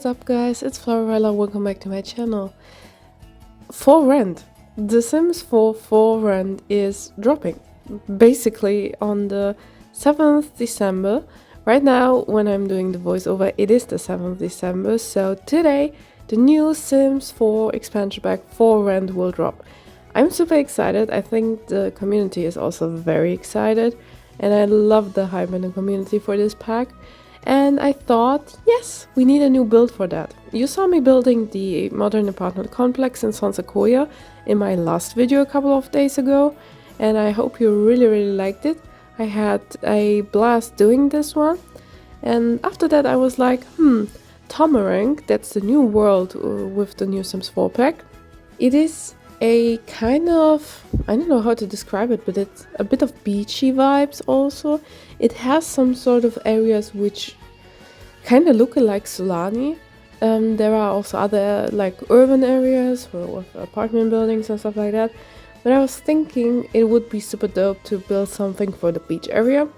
up guys, it's Flowerela, welcome back to my channel. For rent, The Sims 4 for rent is dropping, basically on the 7th December. Right now, when I'm doing the voiceover, it is the 7th December, so today the new Sims 4 expansion pack for rent will drop. I'm super excited. I think the community is also very excited, and I love the hype in the community for this pack. And I thought, yes, we need a new build for that. You saw me building the modern apartment complex in San Sequoia in my last video a couple of days ago, and I hope you really liked it. I had a blast doing this one, and after that I was like, Tomerang, that's the new world with the new Sims 4 pack. It is a kind of, I don't know how to describe it, but it's a bit of beachy vibes also. It has some sort of areas which kind of look like Sulani. There are also other like urban areas with apartment buildings and stuff like that. But I was thinking it would be super dope to build something for the beach area.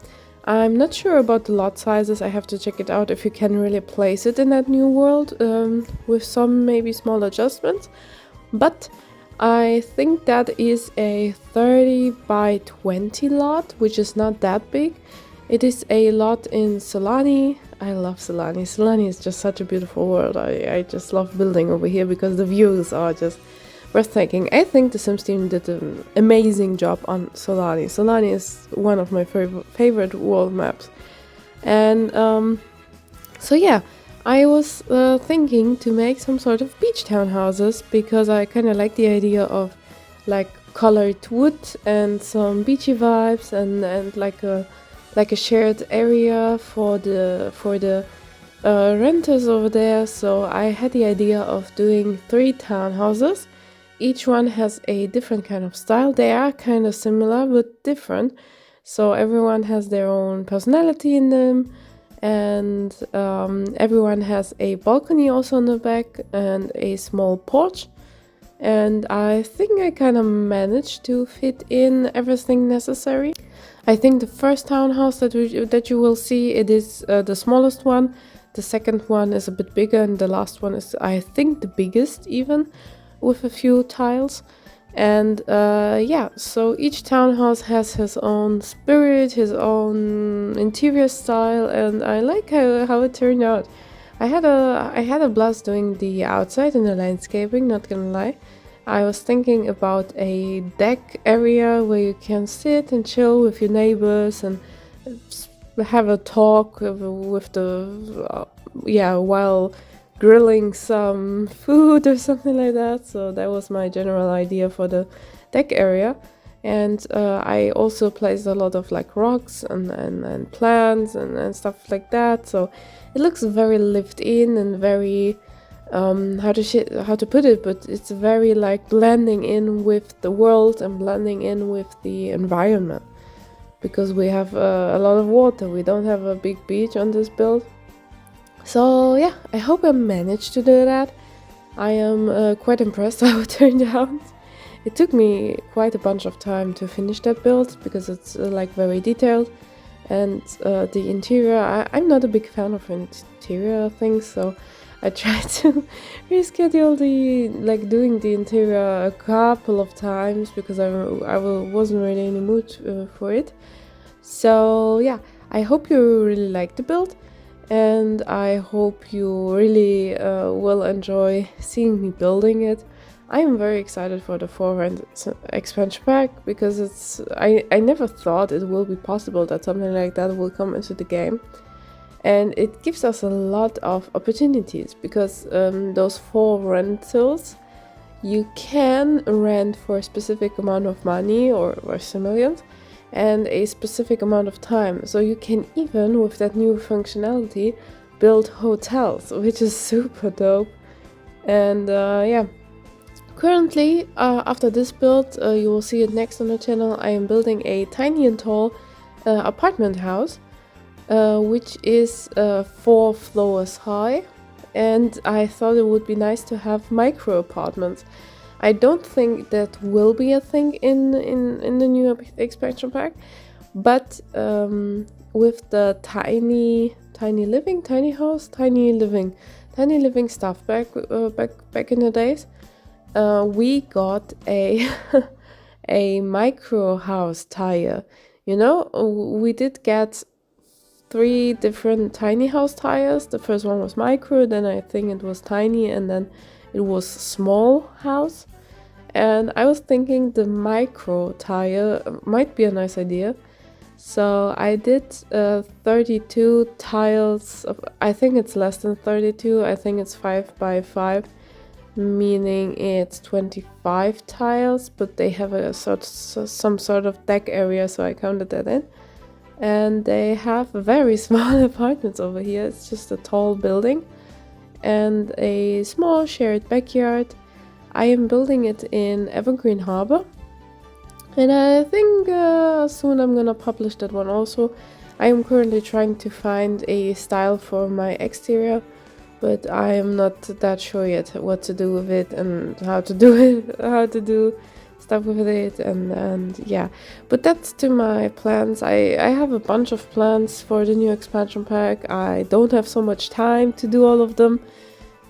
I'm not sure about the lot sizes. I have to check it out if you can really place it in that new world with some maybe small adjustments. But I think that is a 30 by 20 lot, which is not that big. It is a lot in Sulani. I love Sulani. Sulani is just such a beautiful world. I just love building over here because the views are just breathtaking. I think the Sims team did an amazing job on Sulani. Sulani is one of my favorite world maps. And so yeah, I was thinking to make some sort of beach townhouses because I kind of like the idea of like colored wood and some beachy vibes and like a shared area for the renters over there. So I had the idea of doing 3 townhouses. Each one has a different kind of style. They are kind of similar but different. So everyone has their own personality in them. And everyone has a balcony also on the back and a small porch, and I think I kind of managed to fit in everything necessary. I think the first townhouse that you will see, it is the smallest one. The second one is a bit bigger, and the last one is, I think, the biggest even, with a few tiles. And yeah, so each townhouse has his own spirit, his own interior style, and I like how it turned out. I had a blast doing the outside and the landscaping, not gonna lie. I was thinking about a deck area where you can sit and chill with your neighbors and have a talk with the while grilling some food or something like that. So that was my general idea for the deck area. And I also placed a lot of like rocks and plants and stuff like that. So it looks very lived in and very how to put it, but it's very like blending in with the world and blending in with the environment, because we have a lot of water. We don't have a big beach on this build. So yeah, I hope I managed to do that. I am quite impressed how it turned out. It took me quite a bunch of time to finish that build because it's like very detailed, and the interior, I'm not a big fan of interior things, so I tried to reschedule doing the interior a couple of times because I wasn't really in the mood for it. So yeah, I hope you really liked the build. And I hope you really will enjoy seeing me building it. I am very excited for the for rent expansion pack because I never thought it will be possible that something like that will come into the game. And it gives us a lot of opportunities because those 4 rentals, you can rent for a specific amount of money or similar, and a specific amount of time. So you can even, with that new functionality, build hotels, which is super dope. And yeah, currently after this build, you will see it next on the channel, I am building a tiny and tall apartment house, which is 4 floors high, and I thought it would be nice to have micro apartments. I don't think that will be a thing in the new expansion pack, but with the tiny living tiny living stuff back in the days. We got a a micro house tire. You know, we did get 3 different tiny house tires. The first one was micro, then I think it was tiny, and then it was small house. And I was thinking the micro tire might be a nice idea. So I did 32 tiles. I think it's less than 32. I think it's 5 by 5, meaning it's 25 tiles, but they have some sort of deck area, so I counted that in. And they have very small apartments over here. It's just a tall building and a small shared backyard. I am building it in Evergreen Harbor, and I think soon I'm gonna publish that one also. I am currently trying to find a style for my exterior, but I am not that sure yet what to do with it and how to do it, how to do stuff with it, and yeah. But that's to my plans. I have a bunch of plans for the new expansion pack. I don't have so much time to do all of them,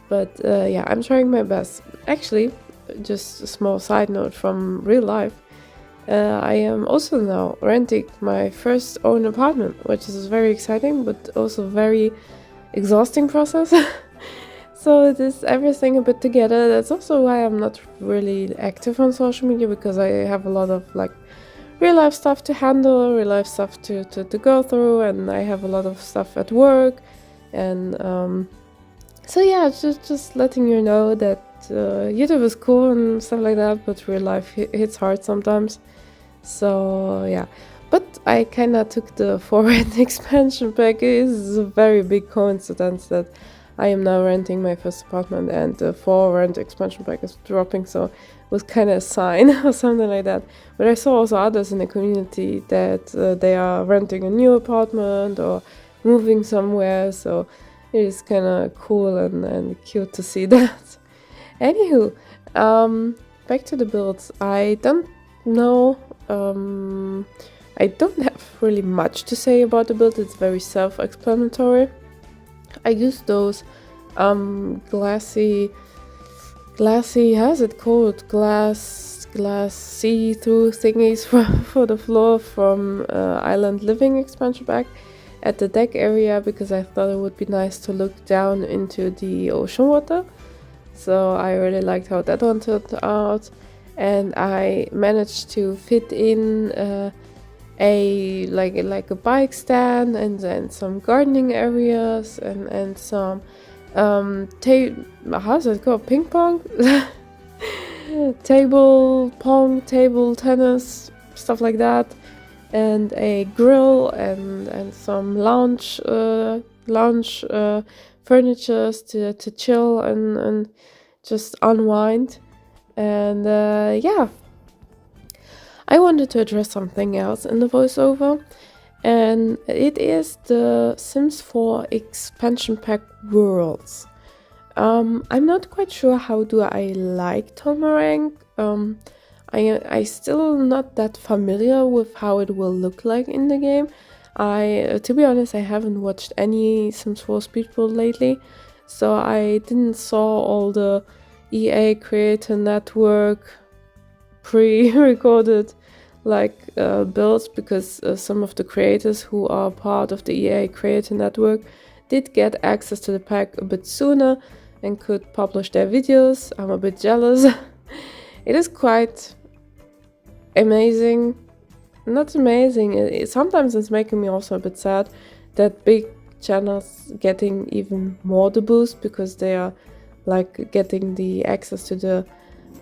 but yeah, I'm trying my best. Actually, just a small side note from real life, I am also now renting my first own apartment, which is very exciting but also very exhausting process. So it is everything a bit together. That's also why I'm not really active on social media, because I have a lot of like real life stuff to handle, real life stuff to go through, and I have a lot of stuff at work. And so yeah, just letting you know that YouTube is cool and stuff like that, but real life hits hard sometimes. So yeah, but I kind of took the for rent expansion pack. It is a very big coincidence that I am now renting my first apartment and the for rent expansion pack is dropping, so it was kind of a sign or something like that. But I saw also others in the community that they are renting a new apartment or moving somewhere, so it is kind of cool and cute to see that. Anywho, back to the builds. I don't know, I don't have really much to say about the build. It's very self-explanatory. I use those glassy, how's it called? Glass see-through thingies for the floor from Island Living expansion pack at the deck area, because I thought it would be nice to look down into the ocean water. So I really liked how that one turned out, and I managed to fit in a bike stand and then some gardening areas and some how's it called, ping pong table tennis, stuff like that, and a grill and some lounge furniture to chill and just unwind. And yeah, I wanted to address something else in the voiceover, and it is the Sims 4 expansion pack worlds. I'm not quite sure how do I like Tomerang. I still not that familiar with how it will look like in the game. To be honest, I haven't watched any Sims 4 Speedbuild lately, so I didn't saw all the EA Creator Network pre-recorded builds, because some of the creators who are part of the EA Creator Network did get access to the pack a bit sooner and could publish their videos. I'm a bit jealous. It is quite amazing. Not amazing. Sometimes it's making me also a bit sad that big channels getting even more the boost, because they are getting the access to the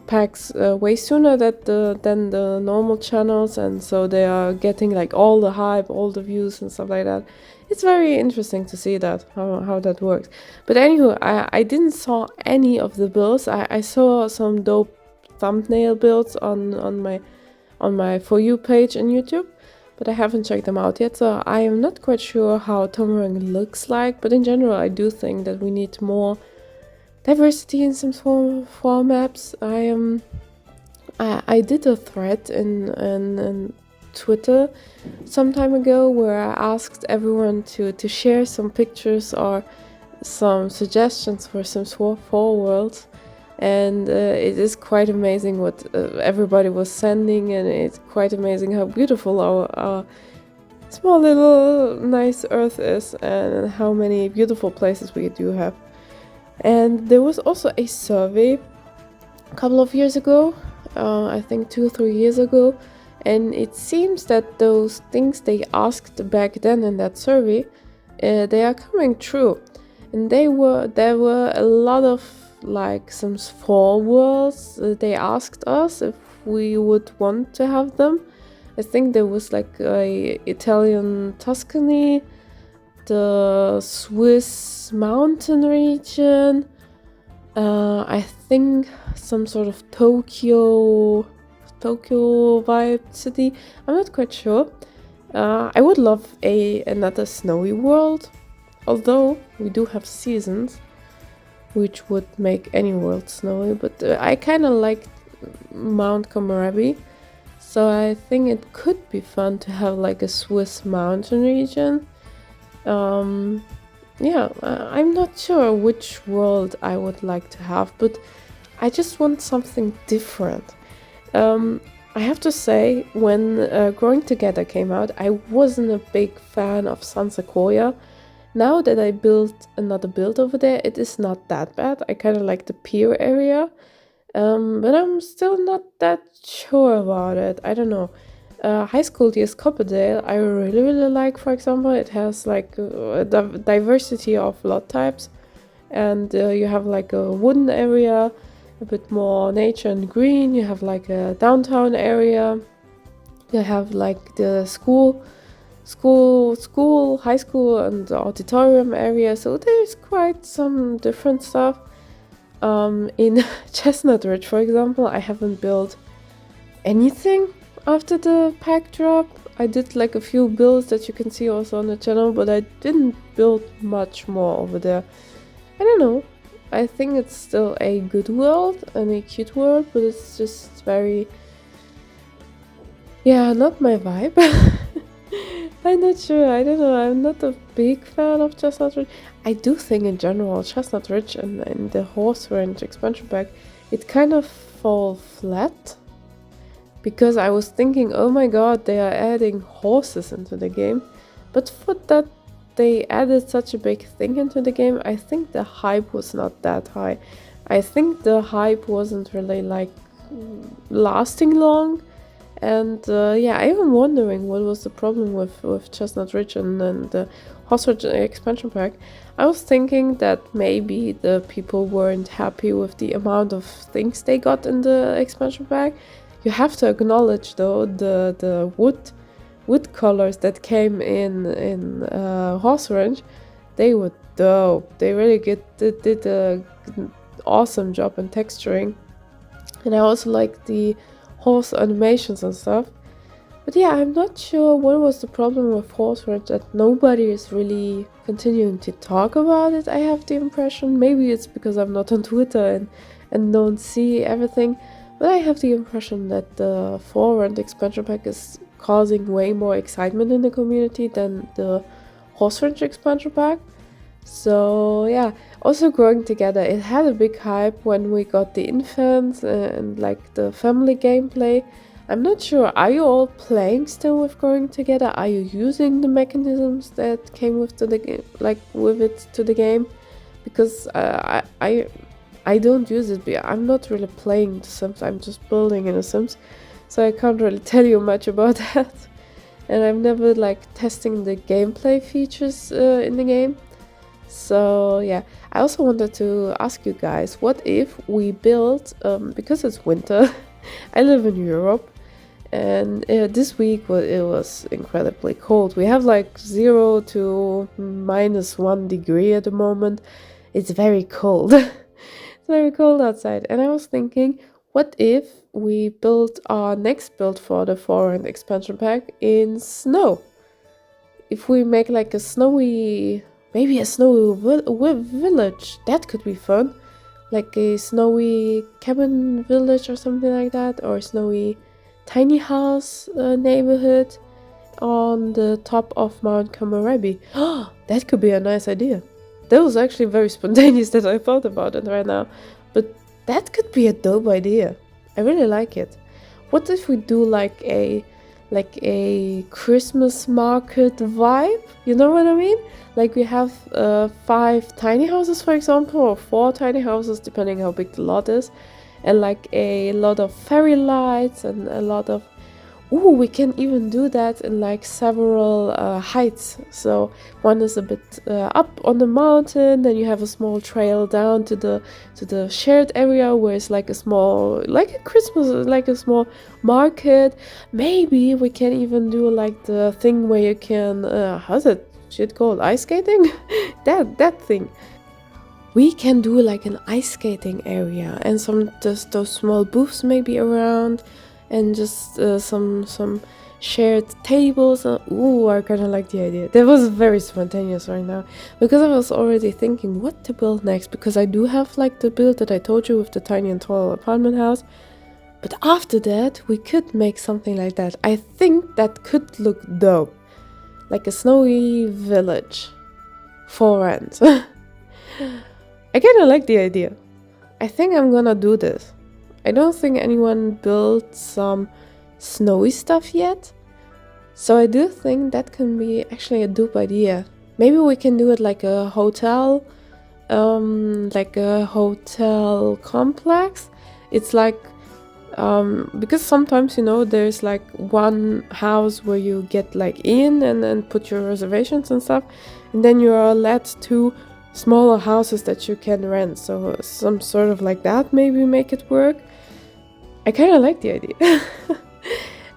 packs way sooner than the normal channels, and so they are getting all the hype, all the views and stuff like that. It's very interesting to see that how that works. But anywho, I didn't saw any of the builds. I saw some dope thumbnail builds on my For You page on YouTube, but I haven't checked them out yet, so I am not quite sure how Tomerang looks like. But in general, I do think that we need more diversity in Sims 4 maps. I did a thread in Twitter some time ago where I asked everyone to share some pictures or some suggestions for Sims 4 worlds, and it is quite amazing what everybody was sending, and it's quite amazing how beautiful our small little nice Earth is, and how many beautiful places we do have. And there was also a survey a couple of years ago, I think 2 or 3 years ago, and it seems that those things they asked back then in that survey, they are coming true. And there were a lot of like Sims 4 worlds. They asked us if we would want to have them. I think there was like a Italian Tuscany, the Swiss mountain region, I think some sort of Tokyo vibe city. I'm not quite sure. I would love another snowy world, although we do have seasons, which would make any world snowy, but I kind of like Mount Komorebi, so I think it could be fun to have like a Swiss mountain region. Yeah, I'm not sure which world I would like to have, but I just want something different. I have to say, when Growing Together came out, I wasn't a big fan of San Sequoia. Now that I built another build over there, it is not that bad. I kind of like the pier area, but I'm still not that sure about it. I don't know. High School DS Copperdale, I really like, for example. It has like a diversity of lot types, and you have like a wooden area, a bit more nature and green. You have like a downtown area. You have like the high school and the auditorium area. So there's quite some different stuff. In Chestnut Ridge, for example, I haven't built anything after the pack drop. I did like a few builds that you can see also on the channel, but I didn't build much more over there. I don't know. I think it's still a good world and a cute world, but it's just very, yeah, not my vibe. I'm not sure. I don't know. I'm not a big fan of Chestnut Ridge. I do think in general Chestnut Ridge and the Horse Ranch expansion pack, it kind of fall flat. Because I was thinking, oh my god, they are adding horses into the game. But for that they added such a big thing into the game, I think the hype was not that high. I think the hype wasn't really like lasting long. And yeah, I'm wondering what was the problem with Chestnut Ridge and the Horse Ranch expansion pack. I was thinking that maybe the people weren't happy with the amount of things they got in the expansion pack. You have to acknowledge though the wood colors that came in Horse Ranch, they were dope. They really did a awesome job in texturing, and I also like the horse animations and stuff. But yeah, I'm not sure what was the problem with Horse Ranch, that nobody is really continuing to talk about it. I have the impression. Maybe it's because I'm not on Twitter and don't see everything. But I have the impression that the Forward expansion pack is causing way more excitement in the community than the Horse Ranch expansion pack. So yeah, also Growing Together, it had a big hype when we got the infants and like the family gameplay. I'm not sure, are you all playing still with Growing Together? Are you using the mechanisms that came with the game, like with it to the game? Because I don't use it, but I'm not really playing The Sims, I'm just building in The Sims, so I can't really tell you much about that. And I'm never like testing the gameplay features in the game. So yeah, I also wanted to ask you guys, what if we build, because it's winter, I live in Europe, and this week it was incredibly cold. We have like 0 to -1 degree at the moment. It's very cold. Very cold outside, and I was thinking, what if we build our next build for the foreign expansion pack in snow? If we make like a snowy, maybe a snowy village, that could be fun. Like a snowy cabin village or something like that, or a snowy tiny house neighborhood on the top of Mount Komorebi. Oh, that could be a nice idea. That was actually very spontaneous that I thought about it right now. But that could be a dope idea. I really like it. What if we do like a Christmas market vibe? You know what I mean? Like we have 5 tiny houses, for example, or 4 tiny houses, depending how big the lot is, and like a lot of fairy lights and a lot of... Ooh, we can even do that in like several heights. So one is a bit up on the mountain, then you have a small trail down to the shared area where it's like a small, like a Christmas, like a small market. Maybe we can even do like the thing where you can how's it shit called, ice skating? that thing. We can do like an ice skating area and some just those small booths maybe around. And just some shared tables. Ooh, I kind of like the idea. That was very spontaneous right now, because I was already thinking what to build next, because I do have like the build that I told you with the tiny and tall apartment house. But after that, we could make something like that. I think that could look dope. Like a snowy village for rent. I kind of like the idea. I think I'm gonna do this. I don't think anyone built some snowy stuff yet, so I do think that can be actually a dope idea. Maybe we can do it like a hotel complex. It's like because sometimes, you know, there's like one house where you get like in and then put your reservations and stuff, and then you are led to smaller houses that you can rent. So some sort of like that, maybe make it work. I kind of like the idea.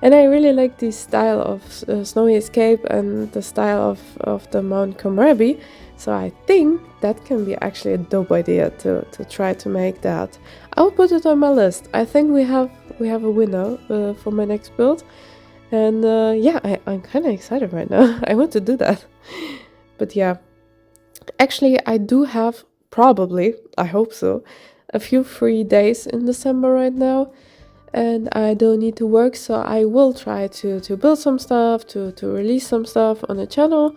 And I really like the style of Snowy Escape and the style of the Mount Komorebi. So I think that can be actually a dope idea to try to make that. I'll put it on my list. I think we have a winner for my next build. And yeah, I'm kind of excited right now. I want to do that. But yeah, actually I do have probably, I hope so, a few free days in December right now. And I don't need to work, so I will try to build some stuff, to release some stuff on the channel,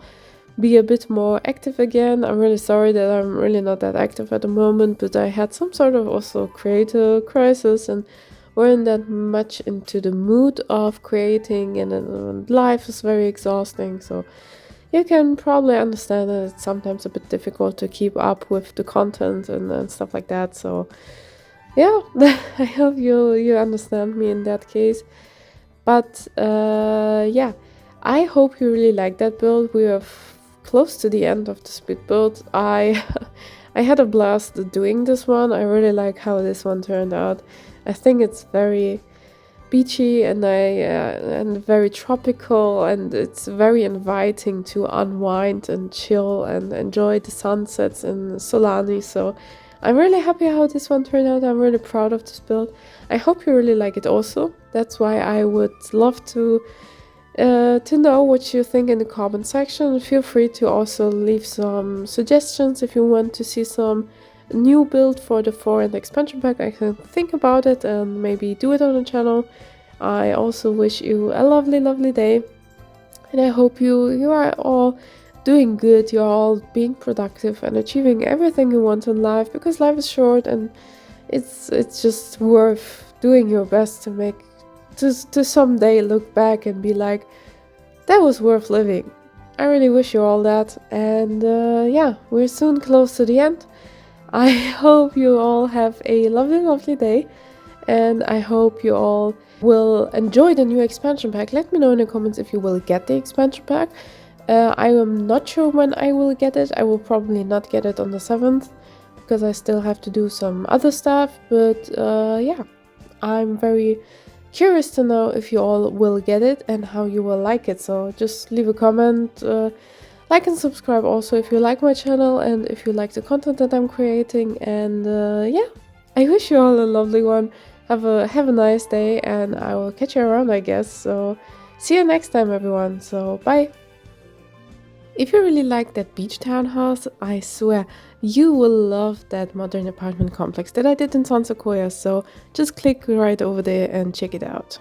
be a bit more active again. I'm really sorry that I'm really not that active at the moment, but I had some sort of also creative crisis and weren't that much into the mood of creating, and life is very exhausting, so you can probably understand that it's sometimes a bit difficult to keep up with the content and stuff like that. So yeah, I hope you understand me in that case. But yeah, I hope you really like that build. We are close to the end of the speed build. I had a blast doing this one. I really like how this one turned out. I think it's very beachy and very tropical, and it's very inviting to unwind and chill and enjoy the sunsets in Sulani. So I'm really happy how this one turned out. I'm really proud of this build. I hope you really like it also. That's why I would love to know what you think in the comment section. Feel free to also leave some suggestions if you want to see some new build for the 4 and expansion pack. I can think about it and maybe do it on the channel. I also wish you a lovely day, and I hope you are all doing good, you're all being productive and achieving everything you want in life, because life is short and it's just worth doing your best to make to someday look back and be like, that was worth living. I really wish you all that. And yeah, we're soon close to the end. I hope you all have a lovely day, and I hope you all will enjoy the new expansion pack. Let me know in the comments if you will get the expansion pack. I am not sure when I will get it. I will probably not get it on the 7th, because I still have to do some other stuff. But yeah, I'm very curious to know if you all will get it and how you will like it. So just leave a comment, like and subscribe also if you like my channel and if you like the content that I'm creating. And yeah, I wish you all a lovely one. Have a nice day, and I will catch you around, I guess. So see you next time, everyone. So bye. If you really like that beach townhouse, I swear you will love that modern apartment complex that I did in San Sequoia. So just click right over there and check it out.